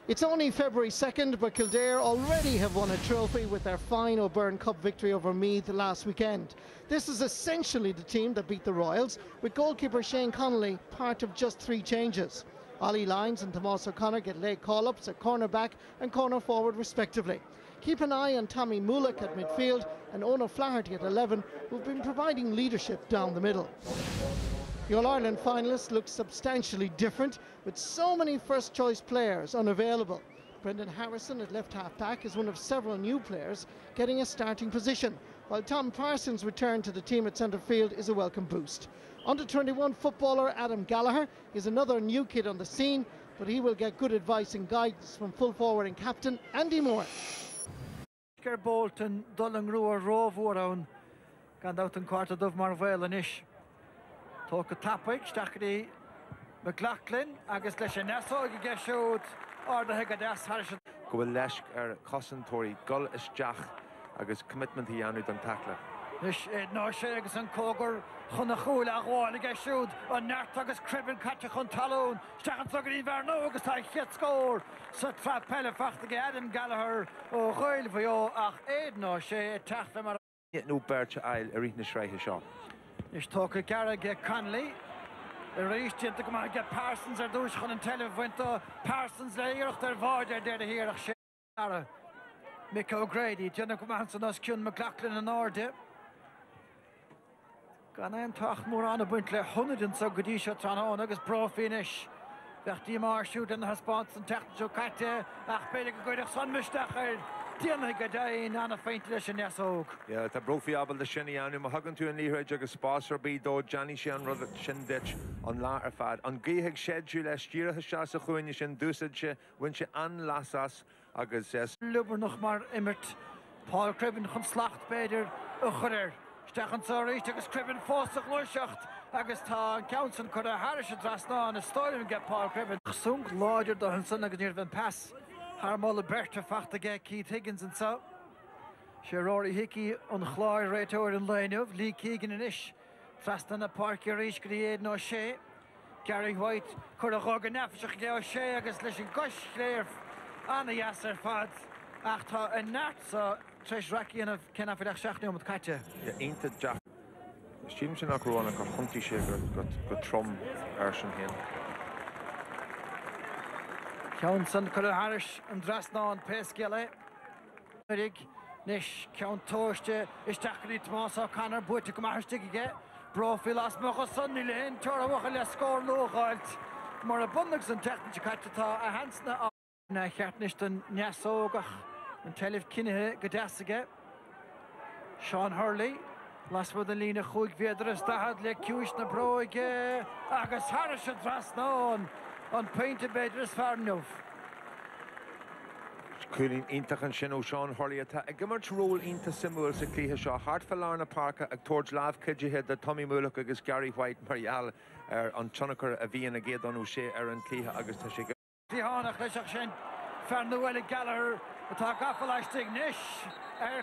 It's only February 2nd, but Kildare already have won a trophy with their fine O'Byrne Cup victory over Meath last weekend. This is essentially the team that beat the Royals, with goalkeeper Shane Connolly part of just 3 changes. Ollie Lyons and Tomás O'Connor get late call-ups at cornerback and corner forward respectively. Keep an eye on Tommy Mullock at midfield and Ona Flaherty at 11, who've been providing leadership down the middle. The All-Ireland finalists look substantially different, with so many first-choice players unavailable. Brendan Harrison at left half-back is one of several new players getting a starting position, while Tom Parsons' return to the team at centre field is a welcome boost. Under-21 footballer Adam Gallagher is another new kid on the scene, but he will get good advice and guidance from full forward and captain Andy Moore. Bolton, Dulling Ruhr, Rove around, gone out in quarter of Marvel and ish. Talk a tapwig, Stachdy McLaughlin, agus leis Nesso, get showed, or the Higadas Harrison. Go lesh Cossin Tory, Gull is Jack, agus commitment he anu dan tackler. Nish no Shags and Coger, Hunachula, Wall, get showed, on Nart, agus Cribbin, Catcher Talon, Stachan Suggery Verno, agus I hit score. So trap Pelefach to get Adam Gallagher, oh, Hoyle for you, ach, Ed no Shay, Tachler. No Birch Isle, Arena Shreya Shaw. Is talk a Garrett get Conley. The race to come on get Parsons or those on television. Parsons layer their void there here. Mick O'Grady, Jenna Comanson, us Kuhn McLaughlin and Orde. Gana talk more on a buntle 100 and so good shots on August Pro finish. Verti Mar shoot in the spots and technical Kate. Ach, Pelig good son Mustachel. Yeah, the Brofiable the Shinianu, Mahagan to and Leher Jug Sponsor B do Johnny Shan Rudder Shinditch on Larafad. On Gehig schedule last year, Hashasa Huinish and Dusage, when she unlassas, August says. Luber noch mar Immert, Paul Cribben, Hunslacht Bader, Ucher, Stachan Sorry, Stickus Cribben, Foster Lushacht, Augustan, Council, Coda Harris, Drasna, and a story and get Paul Cribben. Sunk larger than Son Again pass. Harmola Berta Fachta get Keith Higgins and so. Rory Hickey on Chloe right over in line of Lee Keegan and Ish. Trastana Parker Rish Griad no Shea. Gary White, Cordogan Nafshach Gao Shea, Agus Lish and Gush Claire, Anna Yasser Fad, Achta and Nat, so Trish Raki and Kenafidach Shachno with Katja. Yeah, ain't it Jack? Stevenson Acrona got Hunty Shaker, got Trum Erson here. Council Color Harris and Drasna and Pescale. Rig Nish Count Torste is Tachri Tomás O'Connor, but to come out again. Brofilas Mochson Lane, Tora Wachel score low halt. More abundance and technical Katata, a Hansna na Hartnishton Nyasogach and Telef Kinne Gadasage. Sean Hurley. Last with the Lina Hug Vedras, Dahad Le Kushna Broige, Agus Harris and Drasna on painted bedress far enough. Cooling Intach and Shino Sean Hurley attack. A gimmerch roll into similar to Cleha Shaw. Hart for Larna Parker, a towards Lav Kidji the Tommy Mullock against Gary White, Marial, on Chunaker, a Vian again on O'Shea, Aaron Cleha, August Tashik. Tihana Kleshach Farnwell Gallagher, attack off a lasting Nish,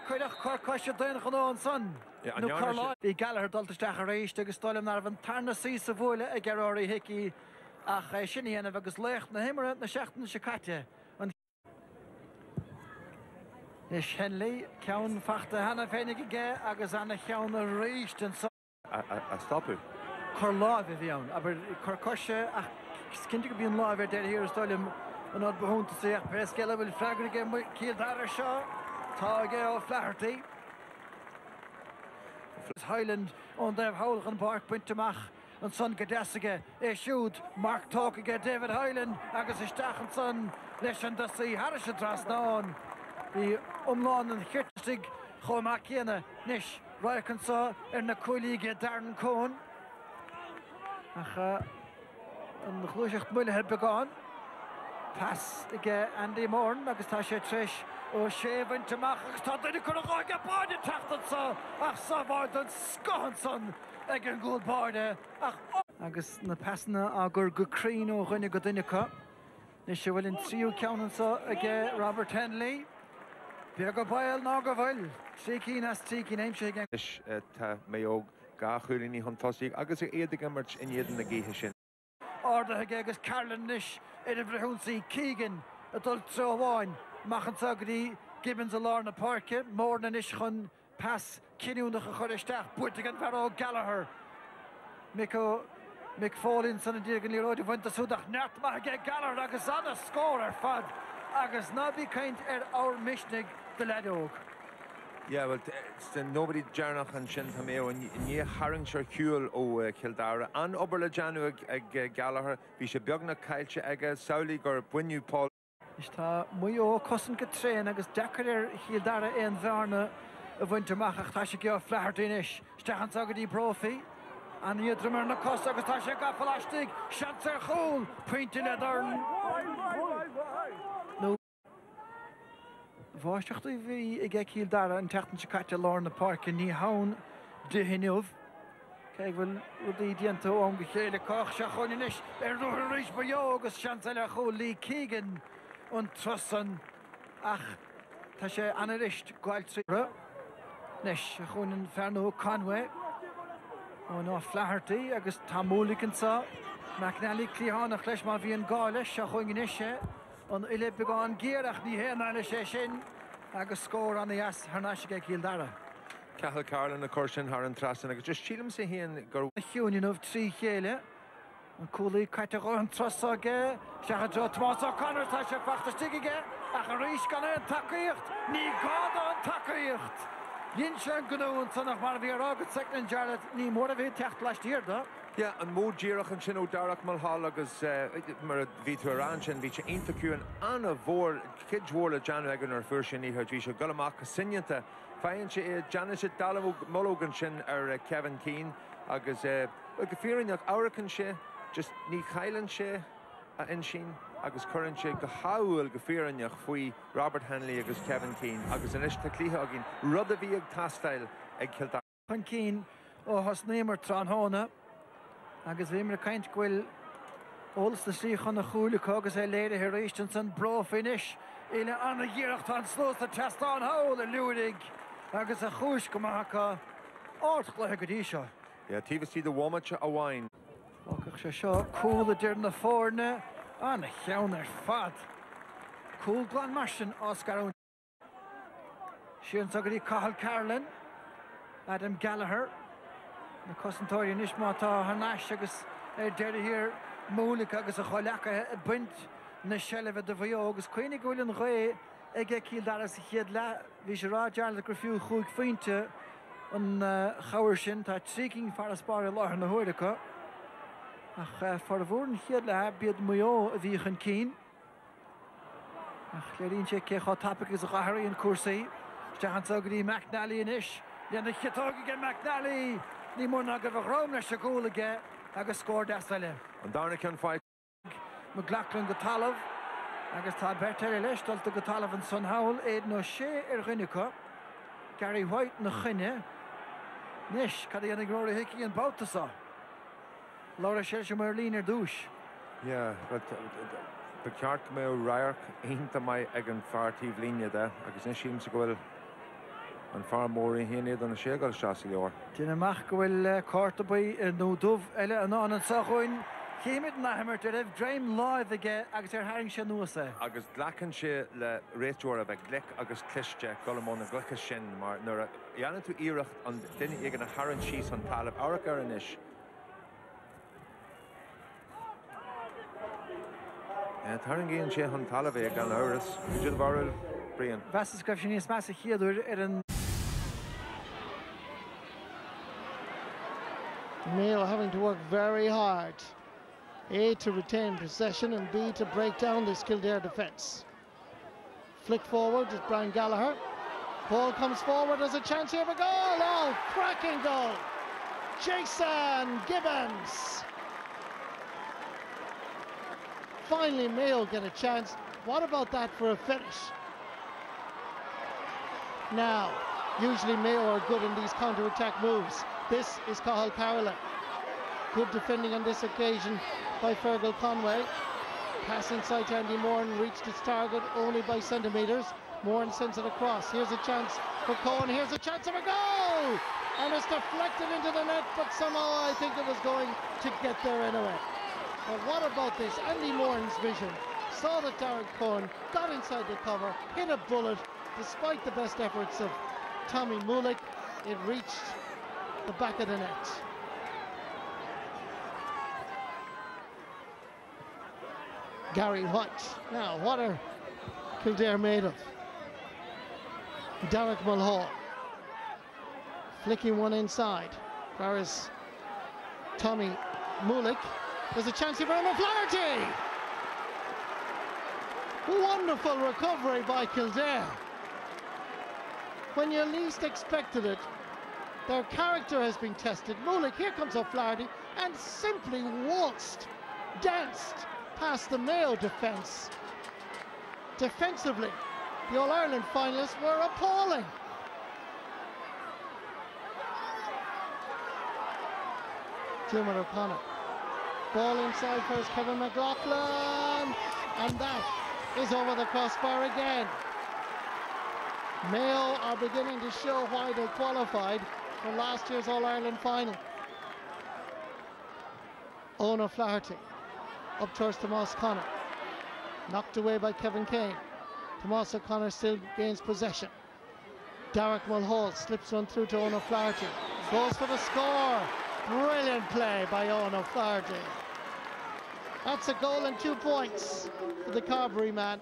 Kudach Korkosha Duncan son. No Carlo, the Gallagher Dultastach Race, the Gustolum Narvan, Tarna C. Savola, a Garori Hickey. Ach, Shinian of agus lecht na himmer at na Shachten Shakatje. And Ish Henley, Count Fachte Hannah Fenige, agus Anna Count reached and so. I stop it. Corlav Vivian, aber Korkosha, ach, Skintig being live there here, Stolum, and not behind to say, Pescella will fragger again with Kildare Shaw, Target of Flaherty. Highland on their Holgen Park, Pintamach. And son Gadasige, shoot, Mark Talk again, David Highland, Agus Stachan son, Leshan the Sea, Harrison Drasna, the Umlan and Hirtig, Homakiana, Nish, Rykansaw, and the colleague Darren Cohen. And the Glushacht Muller had begun. Pass again, Andy Moore, Agus Tasha Trish, O'Shea went to Mach, started to Kuraga, Body Tachtan, so, Savard and Sconson. Again, good border. Agus na passna agur Gukreen o Gunny Godinica. Nisha will in see you counting so again, Robert Henley. Birgo Boyle, Nogaville. Seeking as Tiki name shaking. At Mayo, Gahulini Huntosik, Agus Edigammerch in Yedin the Gehishin. Order Hagegas Carlin Nish, Edinburgh Keegan, adult Trowain, Machan Sagri, Gibbons Alarna Parke, more than Ishchan, pass Kinunach Choristach, Burtigan Faro Gallagher, Mick Fallins and Dirgan Leroy went to Sudach, Nat Mahage Gallagher, Agus on a scorer, Fad, Agus Navi kind our Mishnig, the Ladog. Yeah, well, nobody Jarnach and Shin Mayo and ye Harringshire Huel o Kildare and Oberla Janu ag Gallagher, Visha Bjogna Kailche Ega, Saulig or Bwinu Paul. Ishta Mayo Cossin Katrain, Agus Dakar Kildare and Varna of Wintermach, Tashik Flahertinish, Stachan Sagadi Profi, and the drummer na Costa Agus Tashika Falastig, Shanser Khul, Pointing at Darn. Bháisteach bhí ag Kildare an teachtain se caite Lorna Park in ní haun de hinniuh. Cé bhfuil í dianta ón go chéile cach se chuinis ruth ríis Mayo agus seansaile cho Lee Keegan an trusan ach tá sé anarist gáil tríre. Nes a chuin Fernó Conway ó ná Flaherty agus tá múlicansa McNally Clíhánach leis má bhí an gáile se chuin isise an ile began gearach ní héna le sé sin agus scór an as Harnashige Kildare. Cathal Carlin na Corsin har an trasan agus just sílim sa hían gur Union of trí chéile an cúlaí caite an trasage secha dro Tomás O'Connor tá sé fachtastigige ach a ríis gan an takeíocht ní gáda an takeíocht. Dhin se an gúin sanach mar bhí agad second Jarlath ní mór a bhí techt leistíir da. Yeah, an mód díireach an sin ó darach mal hall agus mar a ví tú arán sin bhí sé intaciúin anna bhór kidhór le Janu agan ar fuair sin íthir bhí sé golamach a sinneanta féin sé Janu sé dalamh mológan sin ar Kevin Keane agus go fíorinneach áracan sé just ní chailann sé a in sin agus chuann sé go haúil go fíorinneach faoi Robert Henley agus Kevin Keane agus inis tá clíthe agin rud a bhí ag tastáil ag Kildare. Pan Keane ó hasnémar tránhóna agus bhí mar caint ghfuil ólas na slíchan na chúlacha agus é léire hiréistan san bro finis ile anna ggéireacht an slós a testán hail a luúdig agus a chúis go maithacha áirtlathe go dtí seo. Yeah, tíbhas tíad a bhhaimete a bhain. Ócach sé seo cúla deir na fórne anna cheann ar fad. Cúl glan marsin Oscar Sian Sagadi Cathal Carlin, Adam Gallagher, na Cosantóirí níos mátá Harnash agus deir hir múlacha agus a choileacha a buint na selleh de bhío agus cuoinnig bhfuil an ré ag Kildare sa chéad le bhí sé rá Jarlath gur fiú chuig faointe an chair sin tá tríking far a spáir láthir na huidecha ach far a bhór an chéad le bead Mayo a bhí an Keane ach léiríonn sé céá tappa agus a chathirí an cuasaí Stachan Sagadi McNally inis léanana chiatóga McNally ní mór na go bh rám leis a gúlaige agus scór deasile. An darna ceann fáid McLachlan go talamh agus tá bertéir leis dalta go talamh an son hail éiad nó sé ar ghinicha Gary White na chuine níos cad dhéanana gróir hiici an bátasá Laura sé sem mar lín ar dúis. Yeah, but be ceart mé rairc ainta mai ag an fearrtaíomh líne de agus ní síim sa go bhfuil an far mór in héanaad an na ségal seasaí leor. Dine amach go bhfuil cárta baí nó dumh eile an an sachoin chéimiid nachimir de raibh dreim láimh aige agus ar haing sé nuasa. Agus ghlacann sé le réitúir a bheith glic agus cliste golamón na glucha sin mar nuair a dhéanann tú iirecht an duine ag an harann síos an talamh áracha ar inis. Tarann géann sé an talamh ag an áras idir bharil brian. Bheas is goibh sin níos measa chéadúir ar an Mayo having to work very hard, A, to retain possession and B, to break down this Kildare defence. Flick forward is Brian Gallagher. Paul comes forward, there's a chance here for goal. Oh, cracking goal. Jason Gibbons. Finally Mayo get a chance. What about that for a finish? Now, usually Mayo are good in these counter-attack moves. This is Cathal Carlin. Good defending on this occasion by Fergal Conway. Pass inside to Andy Moran, reached its target only by centimetres. Moran sends it across. Here's a chance for Cohen. Here's a chance of a goal! And it's deflected into the net, but somehow I think it was going to get there anyway. But what about this? Andy Moran's vision. saw that Derek Corn got inside the cover, hit a bullet. Despite the best efforts of Tommy Mullick, it reached the back of the net. Gary White. Now, what are Kildare made of? Derek Mulhall flicking one inside. Whereas Tommy Mullick, there's a chance here for Emma Flaherty. Wonderful recovery by Kildare. When you least expected it, their character has been tested. Mullick, here comes O'Flaherty, and simply waltzed, danced past the Mayo defence. Defensively, the All-Ireland finalists were appalling. Diarmuid O'Connor. Ball inside first, Kevin McLaughlin, and that is over the crossbar again. Mayo are beginning to show why they qualified for last year's All-Ireland final. Owen O'Flaherty up towards Tomás Conor, knocked away by Kevin Kane. Tomás O'Connor still gains possession. Derek Mulhall slips one through to Owen O'Flaherty, goes for the score. Brilliant play by Owen O'Flaherty. That's a goal and 2 points for the Carberry man,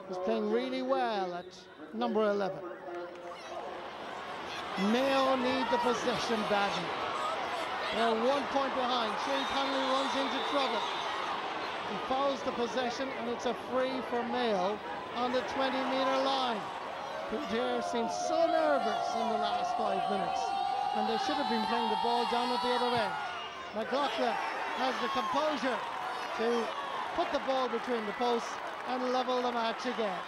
who's playing really well at number 11. Mayo need the possession badly. They're 1 point behind. Shane Connolly runs into trouble. He fouls the possession, and it's a free for Mayo on the 20-metre line. Kildare seems so nervous in the last 5 minutes, and they should have been playing the ball down at the other end. McLaughlin has the composure to put the ball between the posts and level the match again.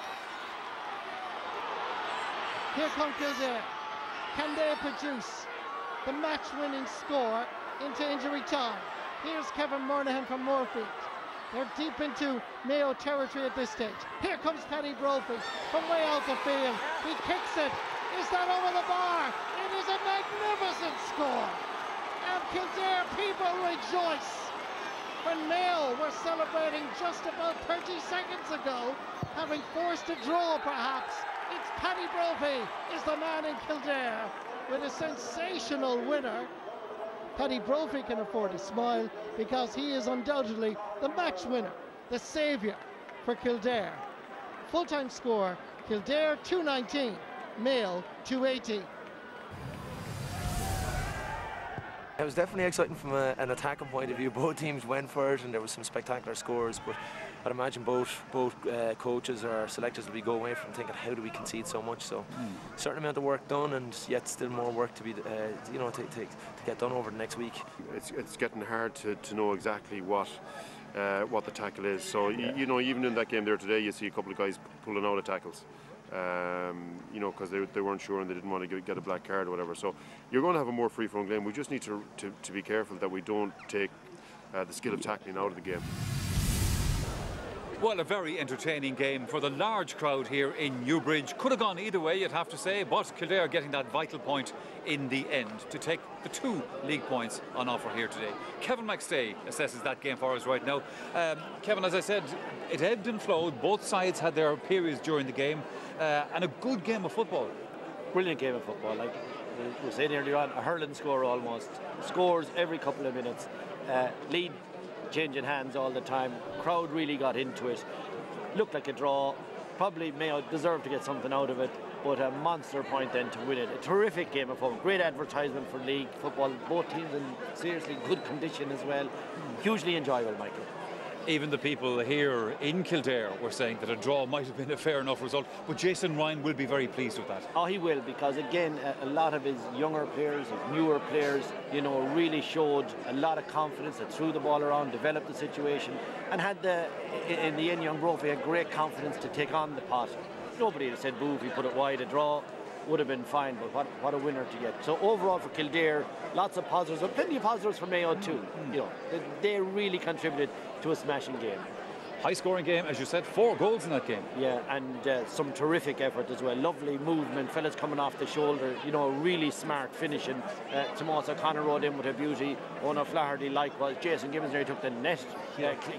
Here come Kildare. Can they produce the match-winning score into injury time? Here's Kevin Murnahan from Moorfield. They're deep into Mayo territory at this stage. Here comes Paddy Brophy from way out the field. He kicks it. Is that over the bar? It is a magnificent score. And Kildare people rejoice. When Mayo were celebrating just about 30 seconds ago, having forced a draw perhaps, it's Paddy Brophy is the man in Kildare with a sensational winner. Paddy Brophy can afford to smile because he is undoubtedly the match winner, the saviour for Kildare. Full-time score, Kildare 219, Mayo 280. It was definitely exciting from an attacking point of view. Both teams went for it and there was some spectacular scores, but I'd imagine both coaches or selectors will be going away from thinking, how do we concede so much? So certain amount of work done, and yet still more work to be to get done over the next week. It's getting hard to know exactly what the tackle is. So you know, even in that game there today, you see a couple of guys pulling out of tackles. You know, because they weren't sure and they didn't want to get a black card or whatever. So you're going to have a more free-flowing game. We just need to be careful that we don't take the skill of tackling out of the game. Well, a very entertaining game for the large crowd here in Newbridge. Could have gone either way, you'd have to say, but Kildare getting that vital point in the end to take the 2 league points on offer here today. Kevin McStay assesses that game for us right now. Kevin, as I said, it ebbed and flowed. Both sides had their periods during the game, and a good game of football. Brilliant game of football. Like we were saying earlier on, a hurling score almost. Scores every couple of minutes. Lead changing hands all the time. Crowd really got into it. Looked like a draw. Probably Mayo deserved to get something out of it, but a monster point then to win it. A terrific game of football. Great advertisement for league football. Both teams in seriously good condition as well. Hugely enjoyable, Michael. Even the people here in Kildare were saying that a draw might have been a fair enough result, but Jason Ryan will be very pleased with that. Oh, he will, because again, a lot of his younger players, his newer players, you know, really showed a lot of confidence. That threw the ball around, developed the situation, and had in the end, young Brophy had great confidence to take on the pot. Nobody had said boo if he put it wide. A draw would have been fine, but what a winner to get. So overall for Kildare, lots of positives, but plenty of positives for Mayo too. You know, they really contributed to a smashing game. high-scoring game, as you said, 4 goals in that game. Yeah, and some terrific effort as well. Lovely movement, fellas coming off the shoulder, you know, really smart finishing. Tomas O'Connor rode in with a beauty. Ona Flaherty likewise. Jason Gibbons there took the net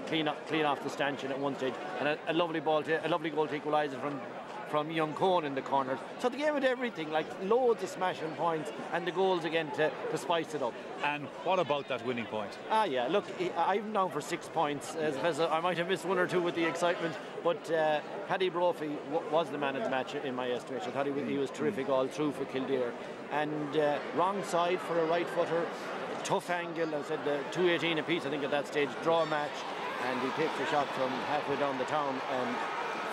clean off the stanchion at one stage, and a lovely goal to equalise it from Young Cohn in the corners. So the game had everything, like loads of smashing points and the goals again to spice it up. And what about that winning point? Yeah, look, I'm down for 6 points. As I might have missed 1 or 2 with the excitement, but Paddy Brophy was the man of the match in my estimation. I thought he was terrific all through for Kildare. And wrong side for a right footer, tough angle. I said 2:18 apiece, I think, at that stage, draw match, and he takes a shot from halfway down the town and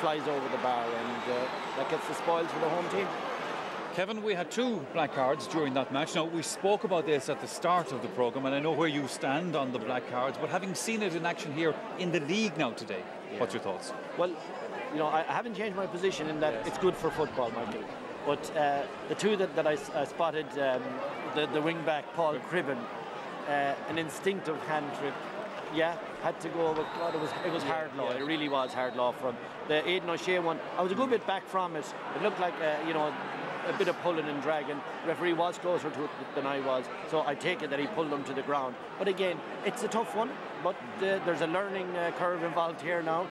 flies over the bar, and that gets the spoils for the home team. Kevin, we had 2 black cards during that match. Now, we spoke about this at the start of the programme, and I know where you stand on the black cards, but having seen it in action here in the league now today, what's your thoughts? Well, you know, I haven't changed my position in that it's good for football, Michael. But the 2 that I spotted, the wing-back, Paul Cribben, an instinctive hand trick, had to go. But God, it was hard law. It really was hard law from the Aidan O'Shea one. I was a good bit back from it. It looked like you know, a bit of pulling and dragging. The referee was closer to it than I was, so I take it that he pulled him to the ground. But again, it's a tough one. But there's a learning curve involved here now.